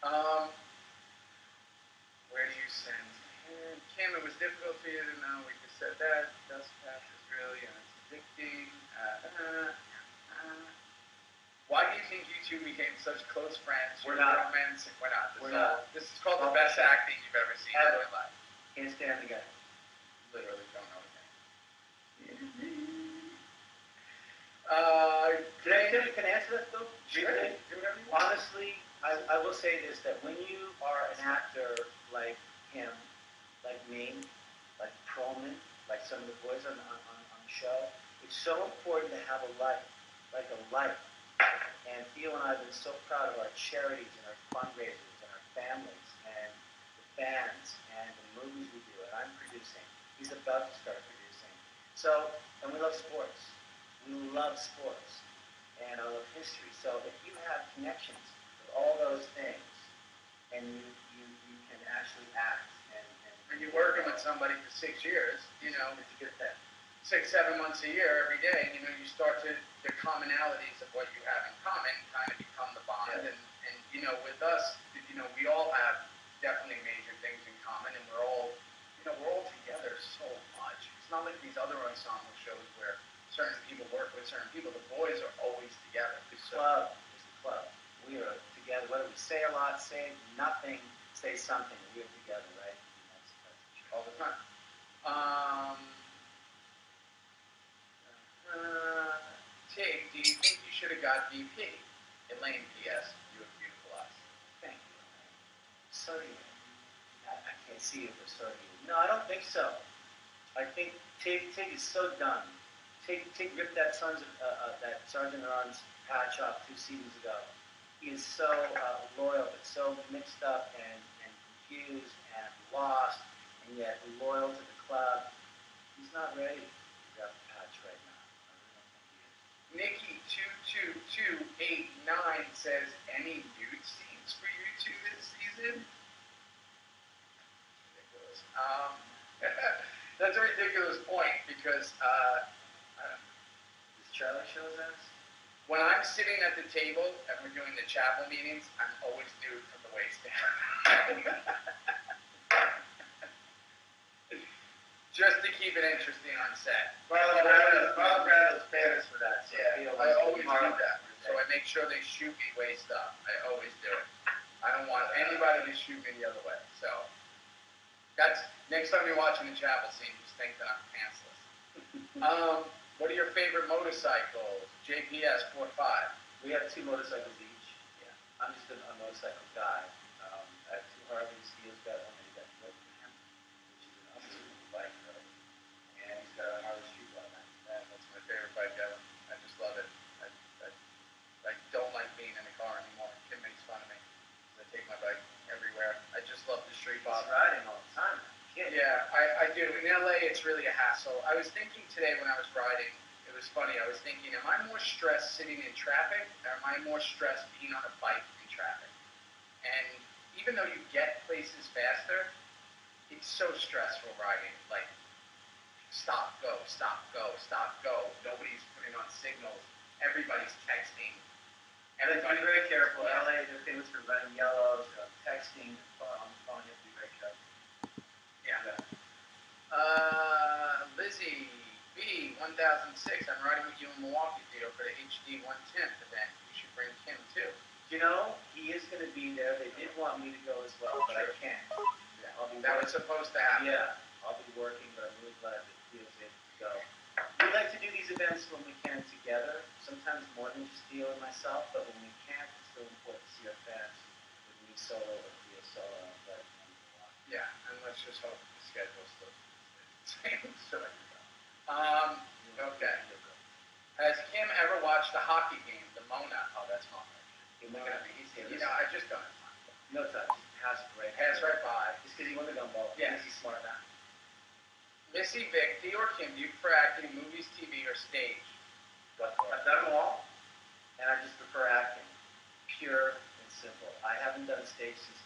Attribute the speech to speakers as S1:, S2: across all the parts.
S1: Um, where do you send? Kim, it was difficult for you to know. We just said that. Dust Pass is really and it's addicting. Why do you think you two became such close friends?
S2: We're not.
S1: We're not.
S2: We're not.
S1: This is called the best acting you've ever seen in your life.
S2: Can't stand the guy.
S1: Literally don't know his name.
S2: Can I answer that though?
S1: Sure.
S2: Honestly, I will say this, that when you are an actor like him, like me, like Perlman, like some of the boys on the show, it's so important to have a life, like a life. And Theo and I have been so proud of our charities and our fundraisers and our families and the bands and the movies we do. And I'm producing. He's about to start producing. So, and we love sports. We love sports. And I love history. So if you have connections with all those things and you can actually act
S1: and you're working with somebody for 6 years, you know,
S2: it's a good thing.
S1: 6, 7 months a year, every day, you know, you start to, the commonalities of what you have in common kind of become the bond.
S2: Yeah.
S1: And, you know, with us, you know, we all have definitely major things in common, and we're all, you know, we're all together so much. It's not like these other ensemble shows where certain people work with certain people. The boys are always together.
S2: The club is the club. We are together. Whether we say a lot, say nothing, say something, we are together, right? That's
S1: all the time. Tig, do you think you should have got VP? Elaine, P.S. You have beautiful eyes.
S2: Thank you. So do you. I can't see you, but so do you. No, I don't think so. I think Tig is so done. Tig ripped that Sergeant Arms patch off 2 seasons ago. He is so loyal, but so mixed up and confused and lost, and yet loyal to the club. He's not ready to grab the patch right now.
S1: Nikki 22289 says, any nude scenes for you two this season? Ridiculous. That's a ridiculous point because
S2: Does Charlie show us?
S1: When I'm sitting at the table and we're doing the chapel meetings, I'm always nude from the waist down. Just to keep it interesting on set.
S2: Marlon Brando's famous for that. So
S1: yeah, I always do that. So I make sure they shoot me waist up. I always do it. I don't want anybody to shoot me the other way. So that's next time you're watching the chapel scene, just think that I'm pantsless. What are your favorite motorcycles? JPS 45.
S2: We have 2 motorcycles each. Yeah. I'm just a motorcycle guy. I have 2 Harleys. Theo's got one that he got from him, which is an absolute bike, right? And he's got a Harley Street Bike.
S1: That's my favorite bike ever. I just love it. I don't like being in the car anymore. Kim makes fun of me because I take my bike everywhere. I just love the street bike.
S2: Riding all the time.
S1: Yeah, I do. In LA, it's really a hassle. I was thinking today when I was riding, it was funny. I was thinking, am I more stressed sitting in traffic, or am I more stressed being on a bike in traffic? And even though you get places faster, it's so stressful riding. Like, stop, go, stop, go, stop, go. Nobody's putting on signals. Everybody's texting.
S2: Everybody's very careful. LA, they're famous for running yellows, texting, on the phone. You have to be very careful.
S1: Yeah. Lizzie B 1006. I'm riding with you in Milwaukee, Theo, for the HD 110 event. You should bring Kim too.
S2: You know, he is going to be there. They did want me to go as well, but I can't.
S1: Yeah. That was supposed to happen.
S2: Yeah, I'll be working, but I'm really glad that Theo's able to go. We like to do these events when we can together. Sometimes more than just Theo and myself, but when we can't, it's still important to see our fans with me solo or Theo solo. But
S1: yeah, and let's just hope the schedule still stays the same. Okay. Has Kim ever watched the hockey game, the Mona? Oh, that's hard. You know, I just don't have time.
S2: No touch. Pass right
S1: by.
S2: Just because you won the gumball.
S1: Yeah.
S2: He's smart now.
S1: Missy Vick, Theo or Kim, do you prefer acting in movies, TV, or stage?
S2: I've done them all, and I just prefer acting. Pure and simple. I haven't done stage since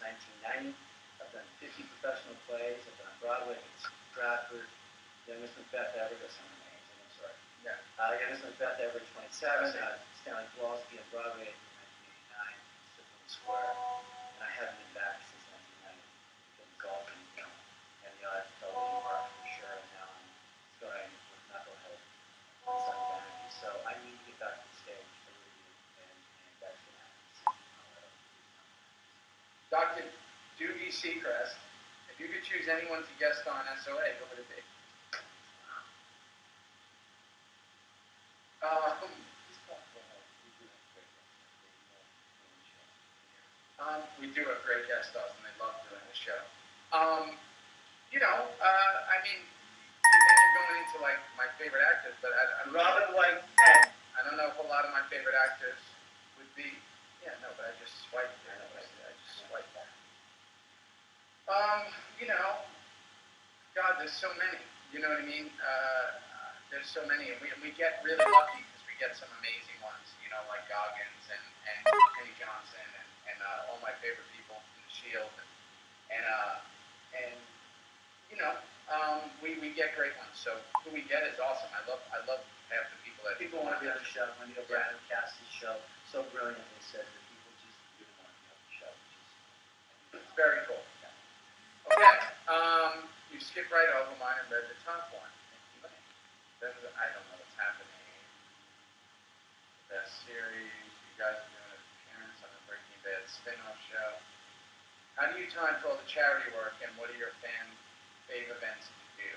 S2: 1990. I've done 50 professional plays. I've done Broadway in Stratford. Youngest Macbeth ever. That's not amazing. I'm sorry.
S1: Yeah.
S2: Youngest Macbeth ever, 27. Stanley Kowalski on Broadway in 1989, Symphony Square. And I have
S1: Seacrest. If you could choose anyone to guest on SOA, who would it be? We do have great guest stars, and they love doing the show. I mean, then you're going into like my favorite actors, but
S2: Robin White Penn.
S1: I don't know if a lot of my favorite actors would be. Yeah, no, but I just swiped. I just swiped that. God, there's so many. You know what I mean? There's so many, and we get really lucky because we get some amazing ones. Like Goggins and Penny Johnson and all my favorite people from The Shield and we get great ones. So who we get is awesome. I love half the people that
S2: People want to be on the show. When Neil Brennan cast his show so brilliantly, said that people just really want to be on the show.
S1: It's very cool. Yeah. Okay. You skipped right over mine and read the top one. I don't know what's happening. Best series. You guys are doing an appearance on the Breaking Bad spin-off show. How do you time for all the charity work, and what are your fave events to do?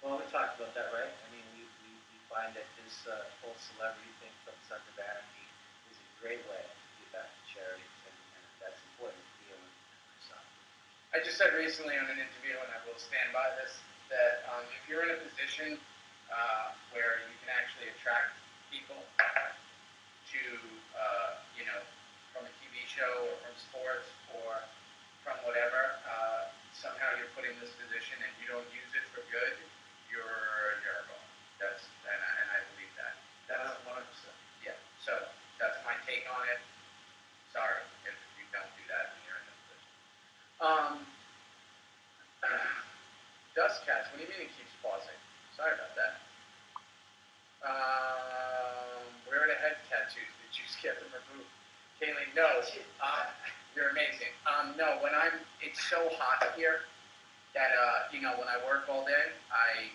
S2: Well, we talked about that, right? I mean, we find that this whole celebrity thing from Sons of Anarchy is a great way to give back to charities, and that's important to you and myself.
S1: I just said recently on an interview, and I will stand by this, that if you're in a position where you can actually attract people to, from a TV show or from sports or from whatever, somehow you're put in this position and you don't use it for good, you're a miracle. And I believe that.
S2: That's 100%.
S1: Yeah. So that's my take on it. Sorry if you don't do that when you're in this position. Dust Cats, what do you mean it keeps pausing? Sorry about that. Where are the head tattoos? Did you get them removed? Kaylee, no. You're amazing. No, it's so hot here that, when I work all day, I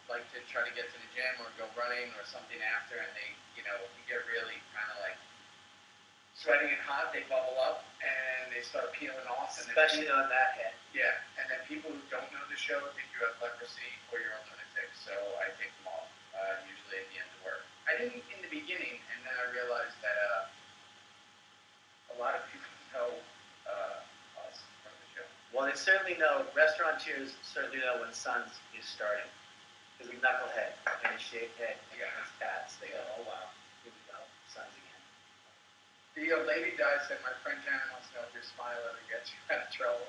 S1: like to try to get to the gym or go running or something after, and they, if you get really kind of like sweating and hot, they bubble up and they start peeling off.
S2: Especially on that head.
S1: Yeah, and then people who don't know the show think you have leprosy or you're a lunatic, so I take them off, usually at the end of work. I didn't in the beginning, and then I realized that a lot of people know us from the show.
S2: Well, they certainly know, restaurateurs certainly know when Sons is starting. Because we knucklehead and a shaved head and his tats. They go, oh wow, here we go, Sons again.
S1: The lady died said, my friend Janet wants to know if your smile ever gets you out of trouble.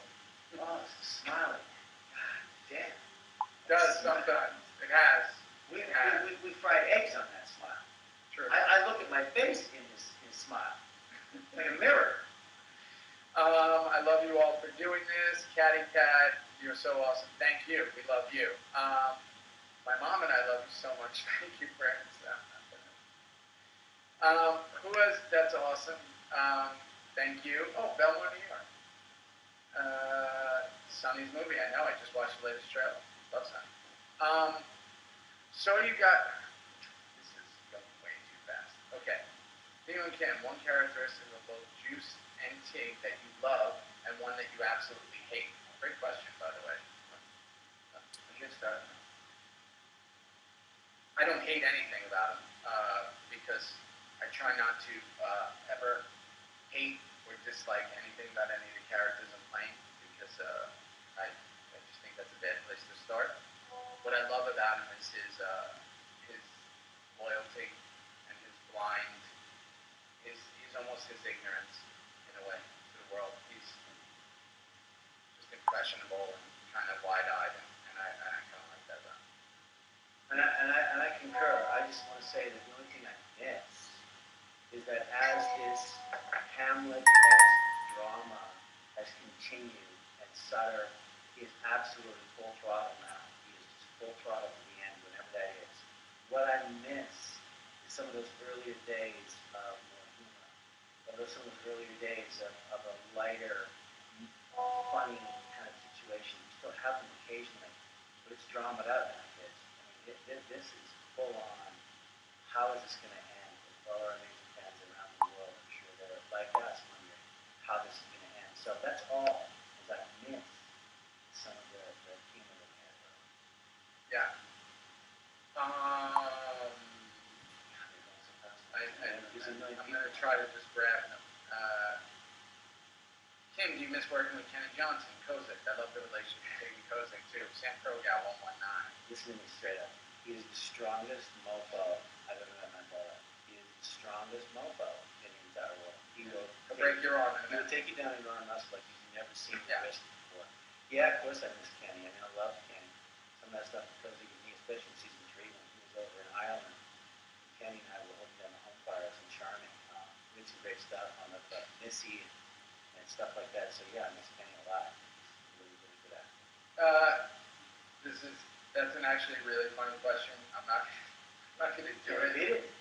S2: Oh, it's smiling. God damn.
S1: It does sometimes. It has.
S2: We fried eggs on that smile.
S1: True.
S2: I look at my face in his smile. Like a mirror.
S1: I love you all for doing this. Catty Cat, you're so awesome. Thank you. We love you. My mom and I love you so much. Thank you, friends. That's awesome. Thank you. Oh, Belmont, New York. Sonny's movie. I know. I just watched the latest trailer. Love Sonny. So you got. This is going way too fast. Okay. Theo and Kim, one characteristic of both Juice and Tig that you love and one that you absolutely hate. Great question, by the way. I don't hate anything about him because I try not to ever hate or dislike anything about any of the characters I'm playing because I just think that's a bad place to start. What I love about him is his loyalty and his blind, he's almost his ignorance in a way to the world. He's just impressionable and kind of wide-eyed, and I kind of like that about him.
S2: And I concur. I just want to say that the only thing I miss is that as this Hamlet-esque drama has continued, and Sutter is absolutely full throttle now. He is just full throttle to the end, whenever that is. What I miss is some of those earlier days of more humor, some of those earlier days of a lighter, funny kind of situation. You still have them occasionally, but it's dramaed out now. This is full on. How is this going to end? With all our amazing fans around the world, I'm sure they're like us wondering how this is going to end. So that's all
S1: to try to just grab them. Kim, do you miss working with Kenny Johnson, Kozik? I love the relationship with Tig and Kozik too. Sam Krogal 119.
S2: Listen to me straight up. He is the strongest mofo I've ever met in my whole life. He is the strongest mofo in the entire world. He will
S1: break your arm in a
S2: He will
S1: minute.
S2: take you down and run muscle like you've never seen
S1: Yeah.
S2: the wrist before. Yeah, of course I miss Kenny. I mean, I love Kenny. Some of that stuff because of me, especially in season 3 when he was over in Ireland. Kenny and I were holding down the home fires and Charming. We did some great stuff on the Missy and stuff like that. So yeah, I miss Kenny a lot. He's really, really good at it.
S1: That's an actually really funny question. I'm not going to do it.
S2: Read it.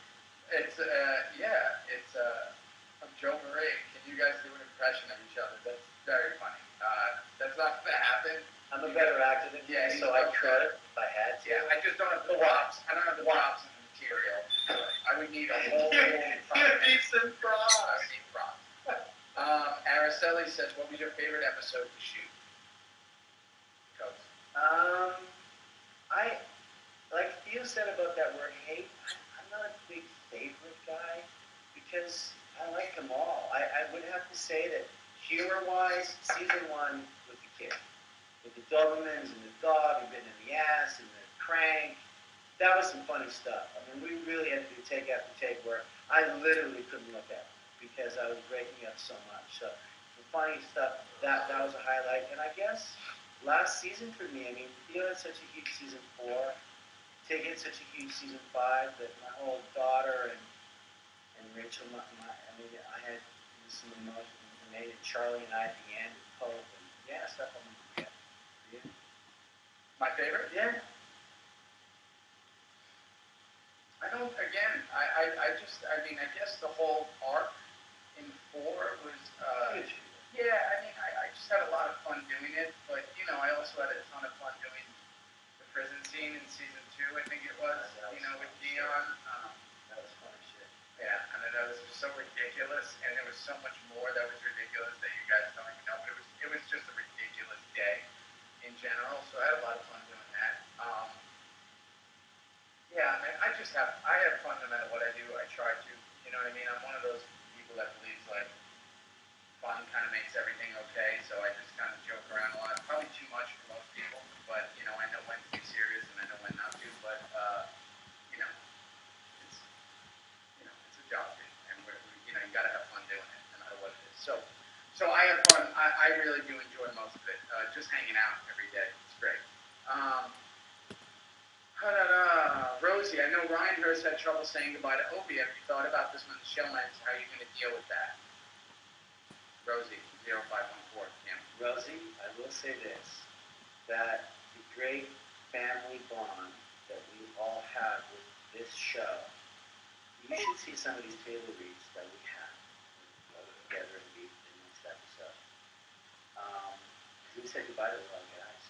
S1: It's I'm Joe Marie. Can you guys do an impression of each other? That's very funny. That's not going to happen.
S2: I'm a better actor than you, so I could if I had to.
S1: Yeah, I just don't have the props. I don't have the props and the material. I would need a whole
S2: You need some props.
S1: I need props. Araceli says, what was your favorite episode to shoot? Coach.
S2: I like Theo said about that word hate. I'm not a big favorite guy because I like them all. I would have to say that humor-wise, season 1 was the kid. With the Dobermans and the dog and bitten in the ass and the crank. That was some funny stuff. I mean, we really had to do take after take where I literally couldn't look at it because I was breaking up so much. So the funny stuff, that was a highlight. And I guess last season for me, I mean, Theo had such a huge season 4. Tig had such a huge season 5 that my whole daughter and Rachel, I had some emotion. And Charlie and I at the end, and Pope, and yeah, stuff I'm going to forget. Yeah.
S1: My favorite?
S2: Yeah.
S1: I guess the whole arc in 4 was, I just had a lot of fun doing it, but, I also had a ton of fun doing the prison scene in season 2, I think it was, with Dion.
S2: That was fun as shit.
S1: Yeah, and that was just so ridiculous, and there was so much more that was ridiculous that you guys don't even know, but it was just a ridiculous day in general, so I had a lot of fun doing that. I have fun no matter what I do. I try to, you know what I mean? I'm one of those people that believes like fun kind of makes everything okay, so I just kind of joke around a lot. Probably too much for most people, but I know when to be serious and I know when not to. But it's a job, and you got to have fun doing it, no matter what it is. So I have fun. I really do enjoy most of it. Just hanging out every day. It's great. Rosie, I know Ryan Hurst had trouble saying goodbye to Opie. Have you thought about this when the show ends? How are you going to deal with that? Rosie, 0514, Kim.
S2: Rosie, I will say this, that the great family bond that we all have with this show, you should see some of these table reads that we have together and read in the next episode. We said goodbye to a lot of guys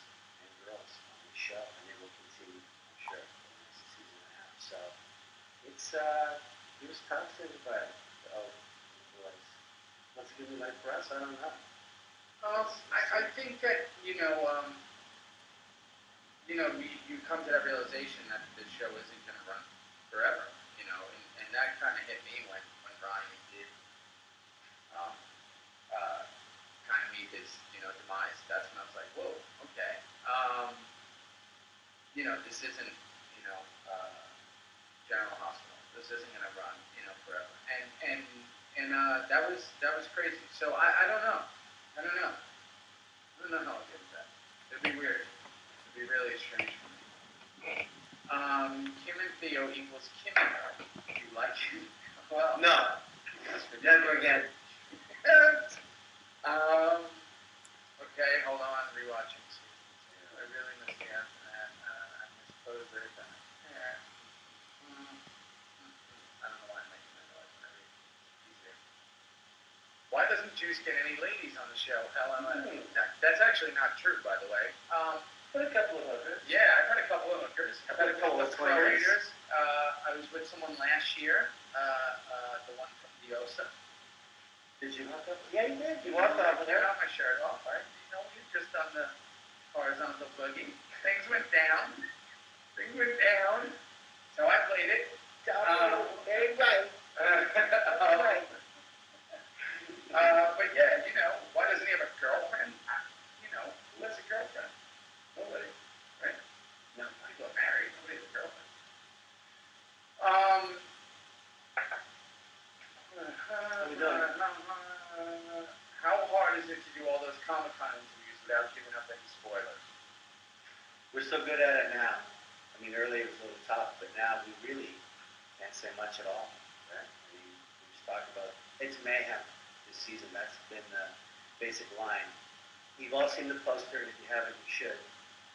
S2: and girls on the show, and they will continue, I'm sure, for the next season and a half. So it was tough saying goodbye to all the boys. What's it going to be like for us? I don't know.
S1: I think that, you come to that realization that this show isn't going to run forever, and that kind of hit me when Ryan did kind of meet his, demise. That's when I was like, whoa, okay. This isn't, General Hospital. This isn't going to run, forever. And that was crazy. So I don't know. I don't know how I'll get that. It'd be weird. It'd be really strange for me. Kim and Theo equals Kim and her. Do you like it? Well,
S2: No. Never again.
S1: Okay, hold on. Rewatching season 2. I really miss the after that. I miss Poser. I don't know why I'm making that noise when I read. Easier. Why doesn't Juice get any ladies on the show? That's actually not true, by the way.
S2: But a couple of hookers.
S1: Yeah, I've had a couple of hookers. I've had a couple of pro-readers. I was with someone last year, the one from Diosa.
S2: Did you hook up? Yeah, you did. You walked off with her.
S1: I got my shirt off, right? You've just done the horizontal boogie. Things went down. So I played it.
S2: Very right. Right.
S1: is it to do all those Comic-Con interviews without giving up any spoilers?
S2: We're so good at it now. I mean, earlier it was a little tough, but now we really can't say much at all. Right? I mean, we just talked about it's mayhem this season. That's been the basic line. You've all seen the poster, and if you haven't, you should.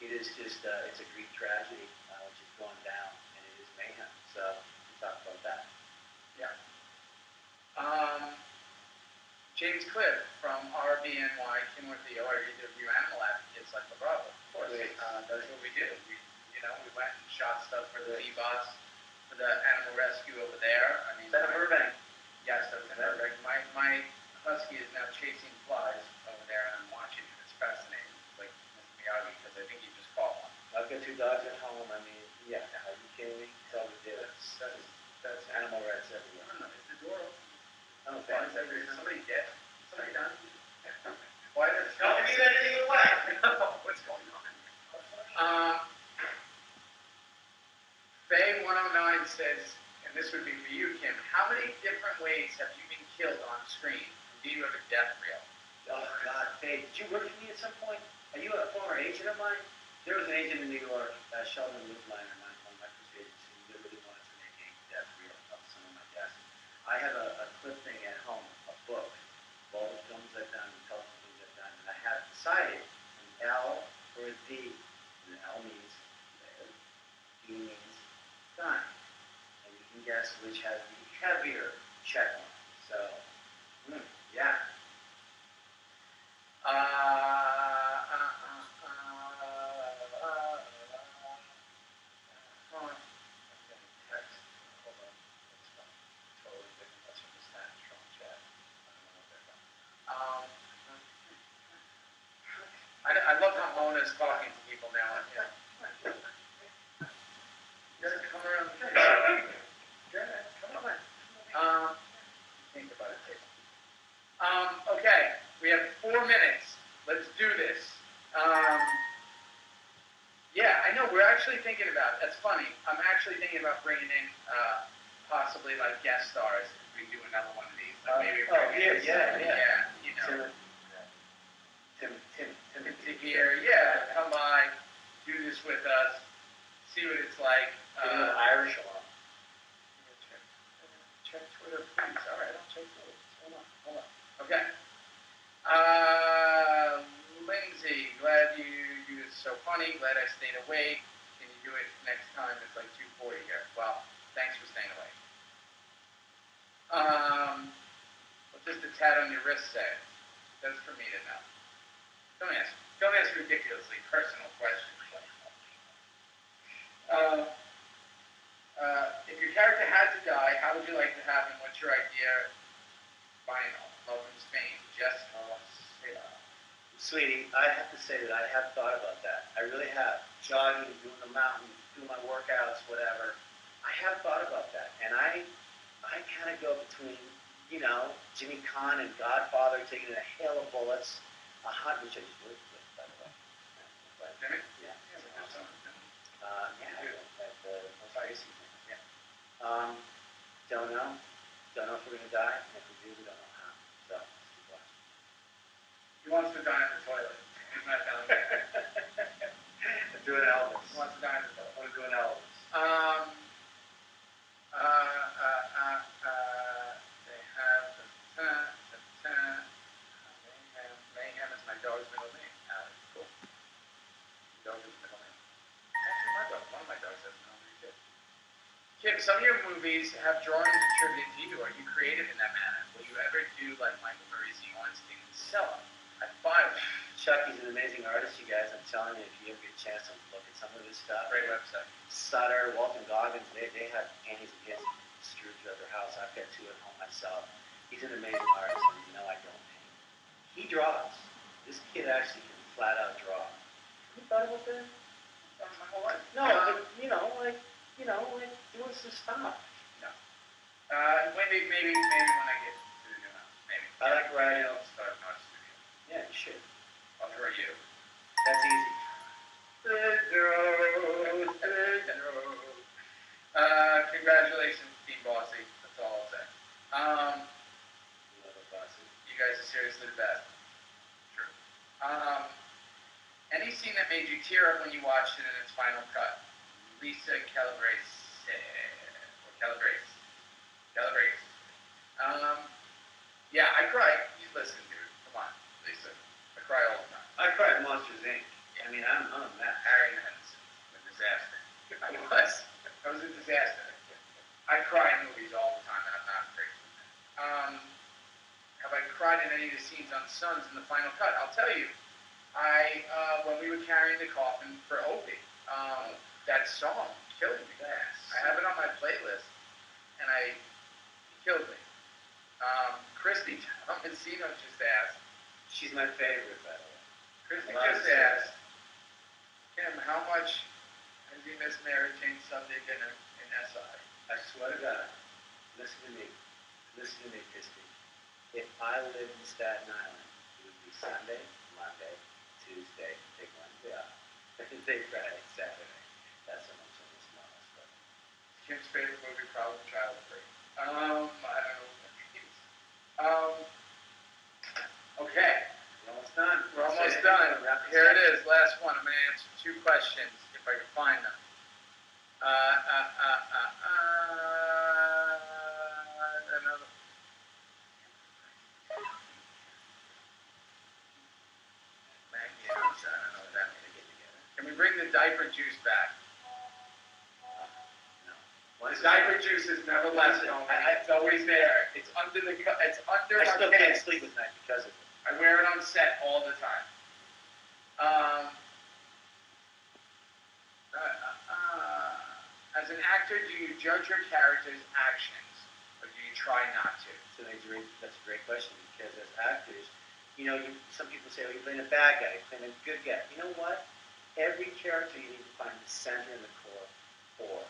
S2: It is just, it's a Greek tragedy, which is going down, and it is mayhem. So we talk about that.
S1: Yeah. James Cliff from RBNY, Kim or Theo, are either of you animal advocates like the Bravo? Of course. That's what we do. We went and shot stuff for the V-Boss, for the animal rescue over there. I mean,
S2: Is that a Burbank?
S1: Yes, that's in Burbank. My husky is now chasing flies over there, and I'm watching it. It's fascinating, like Mr. Miyagi, because I think he just caught one.
S2: I've got 2 dogs at home. I mean, yeah, are you kidding me? That's all we do. That's animal rights everywhere.
S1: I don't know. Is the door open?
S2: Oh,
S1: Flies everywhere. Somebody dead? Somebody done? Why did it
S2: Don't give anything away.
S1: What's going on? Faye109 says, and this would be for you, Kim, how many different ways have you been killed on screen? Do you have a death reel?
S2: Oh, God, Faye, did you work for me at some point? Are you a former agent of mine? There was an agent in New York, Sheldon Lubliner, one of my first agents, who really wanted to make a death reel of some of my deaths. I have a clip thing at home, a book, of all the films I've done, the television things I've done, and I have decided an L or a D. And L means live, D means done. And you can guess which has the heavier check mark. So, yeah.
S1: I love how Mona's talking to people now. You gotta come around. Come on. Think about it, Jason. Okay, we have 4 minutes. Let's do this. Yeah, I know. We're actually thinking about it. That's funny. I'm actually thinking about bringing in possibly like guest stars if we do another one of these. Like maybe yeah. You know. Tim here, yeah. Come by, do this with us, see what it's like.
S2: Irish alarm.
S1: Check Twitter, please. All right, I'll check Twitter. Hold on. Okay. Lindsay, glad you was so funny. Glad I stayed awake. Can you do it next time? It's like 2:40 here. Well, thanks for staying awake. What does the tat on your wrist say? That's for me to know. Don't ask ridiculously personal questions. If your character had to die, how would you like to have him? What's your idea? Final. Love from Spain. Jess
S2: Sweetie, I have to say that I have thought about that. I really have. Jogging, doing the mountain, doing my workouts, whatever. I have thought about that. And I kind of go between, Jimmy Caan and Godfather taking a hail of bullets, which I just worked with, by the way.
S1: Jimmy?
S2: Yeah.
S1: Awesome.
S2: At the most icy thing. Yeah. Don't know. Don't know if we're going to die. And if we do, we don't know how. So, let's keep watching.
S1: He wants to die in the toilet. He's not telling me.
S2: Let's do an Elvis.
S1: He wants to die in the toilet.
S2: I want to do an Elvis.
S1: They have Mayhem is my dog's middle name. Cool. Dog is middle name. Actually, one of my dogs has a middle name too. Kim, some of your movies have drawings attributed to you. Are you creative in that manner? Will you ever do like Michael Murray's Weinstein and sell them? I'd buy them.
S2: Chucky's an amazing artist, you guys. I'm telling you, if you ever get a chance to look at some of his stuff.
S1: Great website.
S2: Sutter, Walton Goggins, they have panties and his screwed throughout their house. I've got 2 at home myself. He's an amazing artist, and I don't paint. He draws. This kid actually can flat out draw. Have you thought about that?
S1: My whole life.
S2: No, but, like doing some stuff.
S1: No. Maybe when I get to the new house. Maybe.
S2: I like writing.
S1: I'll start an art studio.
S2: Yeah, you should.
S1: I'll draw you.
S2: That's easy.
S1: Congratulations, Team Bossy. That's all I'll say. You guys are seriously the best. tear up when you watched it in its final cut? Lisa Calabrese. Yeah, I cry. You listen, dude. Come on, Lisa. I cry all the time.
S2: I cried at Monsters, Inc. I mean, I'm a mess.
S1: Harry Manson, a disaster. I was a disaster. I cry in movies all the time, and I'm not afraid of that. Have I cried in any of the scenes on Sons in the final cut? I'll tell you. When we were carrying the coffin for Opie, that song killed me. I have it on my playlist, and it killed me. Christy Tomasino just asked.
S2: She's my favorite, by the way.
S1: Christy just asked, Kim, how much has he missed Mary Jane's Sunday dinner in SI?
S2: I swear to God, listen to me, Christy. If I lived in Staten Island, it would be Sunday, Monday, Tuesday, take Wednesday off, Thursday, Friday, Saturday. That's how much I miss Mama's stuff.
S1: Kim's favorite movie, probably Child Free. I don't know what that means. Okay.
S2: We're almost done.
S1: We're almost done. Here it is, last one. I'm going to answer 2 questions if I can find them. Another. I don't know what that means. Can we bring the diaper juice back?
S2: No.
S1: The diaper juice is never left home. It's always there. It's under the. It's under.
S2: I still can't sleep at night because of it.
S1: I wear it on set all the time. As an actor, do you judge your character's actions, or do you try not to?
S2: So that's a great question, because as actors, some people say, oh, you're playing a bad guy, you're playing a good guy. You know what? Every character you need to find the center and the core for,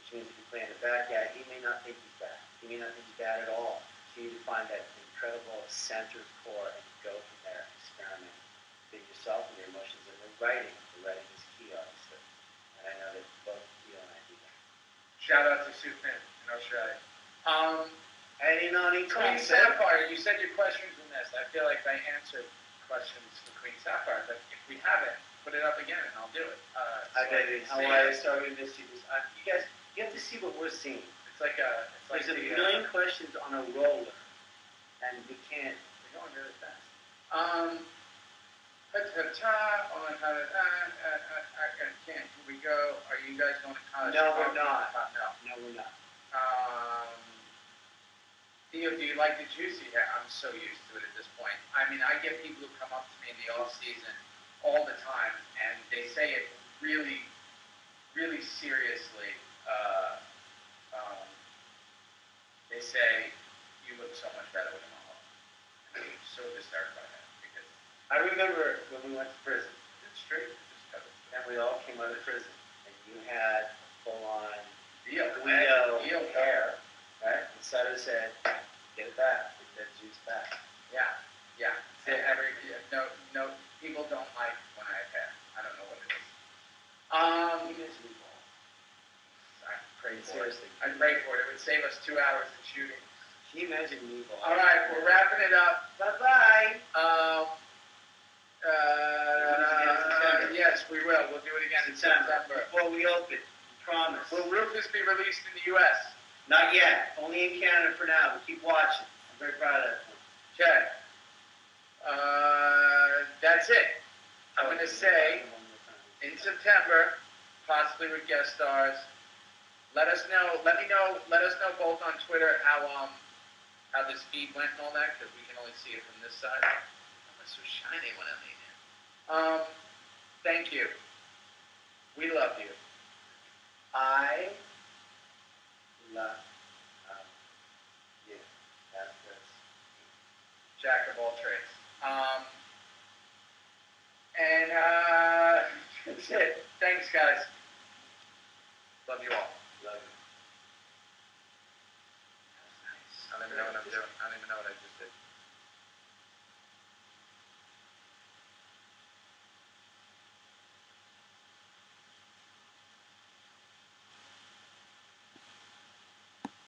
S2: which means if you're playing a bad guy, he may not think he's bad. He may not think he's bad at all. So you need to find that incredible center core and go from there, experiment, be yourself and your emotions. And the writing is key, obviously. And I know that both you and I do that.
S1: Shout out to Sue Finn in Australia. Queen
S2: Thompson.
S1: Sapphire, you said your questions were missed. I feel like I answered questions for Queen Sapphire, but if we haven't, put it up again and I'll do it.
S2: How are you? Sorry we missed you. You guys, you have to see what we're seeing.
S1: There's
S2: a million questions on a roller, and we can't. We're going really fast.
S1: Can we go? Are you guys going to college?
S2: No, we're not.
S1: No.
S2: No, we're not.
S1: Theo, do you like the juicy hair? I'm so used to it at this point. I mean, I get people who come up to me in the off season all the time, and they say it really, really seriously. They say, you look so much better with a mohawk. And I'm so disturbed by that, because
S2: I remember when we went to prison,
S1: it's straight, it's just covered.
S2: and we all came out of prison, and you had full-on
S1: Leo
S2: hair, right? And Sutter said, get it back, get that juice back.
S1: Yeah. No, people don't like when I have hair. I don't know what it is. I pray for it. I pray for it. It would save us 2 hours of shooting.
S2: Can you imagine meatball?
S1: All right, we're wrapping it up.
S2: Bye-bye.
S1: Yes, we will. We'll do it again in September.
S2: Before we open, promise.
S1: Will Rufus be released in the U.S.?
S2: Not yet. Only in Canada for now, but keep watching. I'm very proud of that.
S1: Okay. That's it. I'm going to say, in September, possibly with guest stars. Let us know both on Twitter how this feed went and all that, because we can only see it from this side. Oh, it's so shiny when I lean in. Thank you. We love you.
S2: I love you. That's this.
S1: Jack of all trades. That's it. Thanks, guys. Love you all.
S2: Love you.
S1: I don't even know what I'm doing. I don't even know what I do.